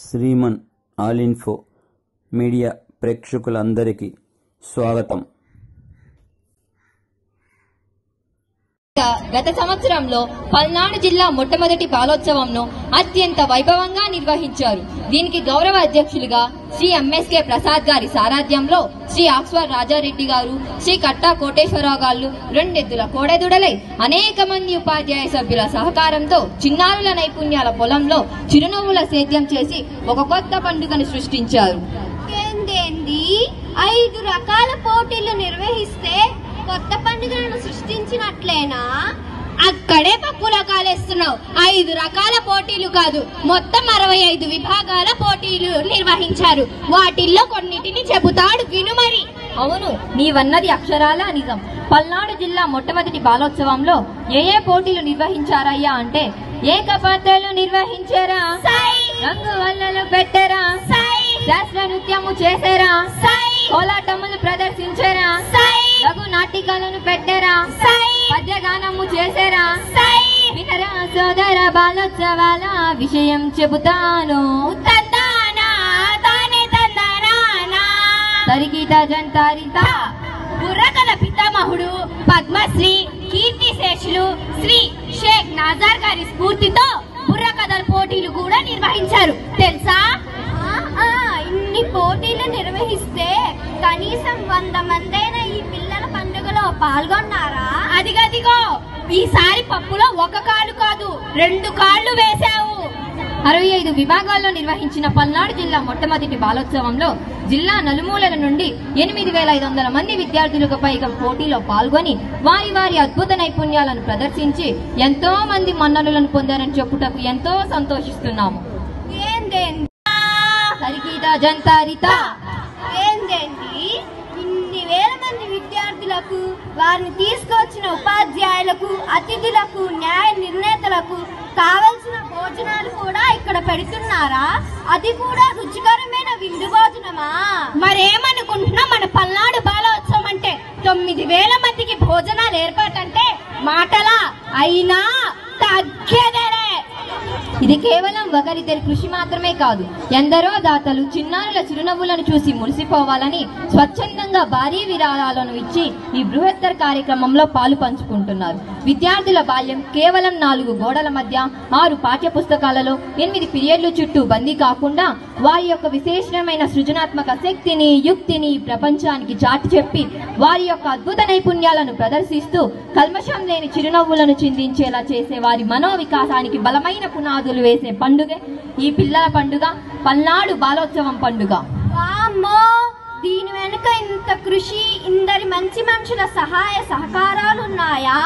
Shriman all info media ప్రేక్షకులందరికీ స్వాగతం. గత సంవత్సరంలో పల్నాడు జిల్లా మొట్టమొదటి బాలోత్సవంను అత్యంత వైభవంగా నిర్వహించారు. దీనికి గౌరవ అధ్యక్షులుగా శ్రీ ఎంఎస్కే ప్రసాద్ గారి సారథ్యంలో శ్రీ ఆక్స్ఫర్డ్ రాజారెడ్డి గారు, శ్రీ కట్టా కోటేశ్వరరావు గారు రెండెద్దుల కోడెదుడలై అనేక మంది ఉపాధ్యాయ సభ్యుల సహకారంతో చిన్నారుల నైపుణ్యాల పొలంలో చిరునవ్వుల సేద్యం చేసి ఒక కొత్త పండుగను సృష్టించారు. 5 రకాల పోటీలు నిర్వహిస్తే కొత్త పండుగలను సృష్టించినట్లేనా? అక్కడే పప్పులో కాలేస్తున్నావు. 5 రకాల పోటీలు కాదు, మొత్తం 65 విభాగాల పోటీలు నిర్వహించారు. వాటిల్లో కొన్నిటిని చెబుతాడు విను మరి. అవును, నీవన్నది అక్షరాల నిజం. పల్నాడు జిల్లా మొట్టమొదటి బాలోత్సవంలో ఏ పోటీలు నిర్వహించారయ్యా అంటే, ఏకపాత్రలు నిర్వహించారా, రంగు వల్లలు పెట్టారా, శాస్త్ర నృత్యము చేశారా, కోలాటములు ప్రదర్శించారా, లఘు నాటికలను పెట్టారా, పద్యగానము చేశారా, వినరా సోదర బాలోత్సవాల విషయం చెబుతాను. తరికిట జంతారిత బుర్రకల పితామహుడు పద్మశ్రీ కీర్తిశేషులు శ్రీ షేక్ నాజర్ గారి స్ఫూర్తితో బుర్రకథల పోటీలు కూడా నిర్వహించారు, తెలుసా? ఇన్ని పోటీలు నిర్వహిస్తే కనీసం 100 మందైనా ఈ పిల్లల పండుగలో పాల్గొన్నారా? అదిగదిగో, ఈసారి పప్పులో 1 కాలు కాదు 2 కాళ్ళు వేశావు. 65 విభాగాల్లో నిర్వహించిన పల్నాడు జిల్లా మొట్టమొదటి బాలోత్సవంలో జిల్లా నలుమూలల నుండి 8500 మంది విద్యార్థులకు పైగా పోటీలో పాల్గొని వారి వారి అద్భుత నైపుణ్యాలను ప్రదర్శించి ఎంతో మంది మన్ననలను పొందారని చెప్పుటకు ఎంతో సంతోషిస్తున్నాము. ఇన్ని వేల మంది విద్యార్థులకు, వారిని తీసుకొచ్చిన ఉపాధ్యాయులకు, అతిథులకు, న్యాయ నిర్ణేతలకు కావలసిన భోజనాలు కూడా ఇక్కడ పెడుతున్నారా? అది కూడా రుచికరమైన విందు భోజనమా? మరేమనుకుంటున్నా, మన పల్నాడు బాలోత్సవం అంటే 9000 మందికి భోజనాలు ఏర్పాటంటే మాటలా? అయినా తగ్గేదేలే. ఇది కేవలం ఒకరిద్దరి కృషి మాత్రమే కాదు, ఎందరో దాతలు చిన్నారుల చిరునవ్వులను చూసి మురిసిపోవాలని స్వచ్ఛందంగా భారీ విరాళాలను ఇచ్చి ఈ బృహత్తర కార్యక్రమంలో పాలు పంచుకుంటున్నారు. విద్యార్థుల బాల్యం కేవలం 4 గోడల మధ్య 6 పాఠ్య పుస్తకాలలో 8 పీరియడ్లు చుట్టూ బందీ కాకుండా వారి యొక్క విశేషమైన సృజనాత్మక శక్తిని, యుక్తిని ప్రపంచానికి చాటి చెప్పి వారి యొక్క అద్భుత నైపుణ్యాలను ప్రదర్శిస్తూ కల్మషం లేని చిరునవ్వులను చిందించేలా చేసే వారి మనోవికాసానికి బలమైన పునాదులు వేసే పండుగ ఈ పిల్లల పండుగ, పల్నాడు బాలోత్సవం పండుగ. వామ్మో, దీని వెనుక ఇంత కృషి, ఇందరి మంచి మనుషుల సహాయ సహకారాలు ఉన్నాయా?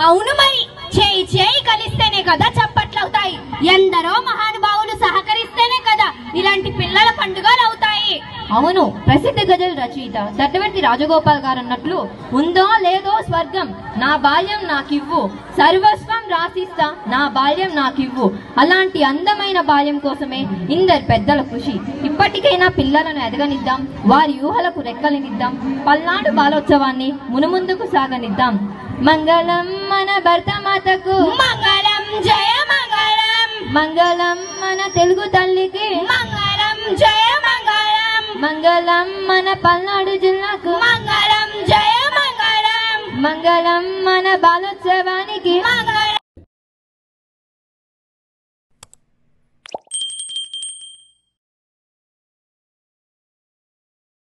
అవును మరి, చేయి చేయి కలిస్తేనే కదా చప్పట్లవుతాయి. ఎందరో మహానుభావులు సహకరిస్తేనే కదా ఇలాంటి పిల్లల పండుగలు అవుతాయి. అవును, ప్రసిద్ధ గజల్ రచయిత దట్టవర్తి రాజగోపాల్ గారు అన్నట్లు, ఉందో లేదో స్వర్గం నా బాల్యం నాకివ్వు, సర్వస్వం రాసిస్తా నా బాల్యం నాకివ్వు. అలాంటి అందమైన బాల్యం కోసమే ఇందరు పెద్దల కృషి. ఇప్పటికైనా పిల్లలను ఎదగనిద్దాం, వారి ఊహలకు రెక్కలనిద్దాం, పల్నాడు బాలోత్సవాన్ని మునుముందుకు సాగనిద్దాం. మంగళం మన భరతమాతకు, మంగళం జయ మంగళం, మంగళం మన తెలుగు తల్లికి, మంగళం జయ మంగళం, మంగళం మన పల్నాడు జిల్లాకు, మంగళం జయ మంగళం, మంగళం మన బాలోత్సవానికి, మంగళం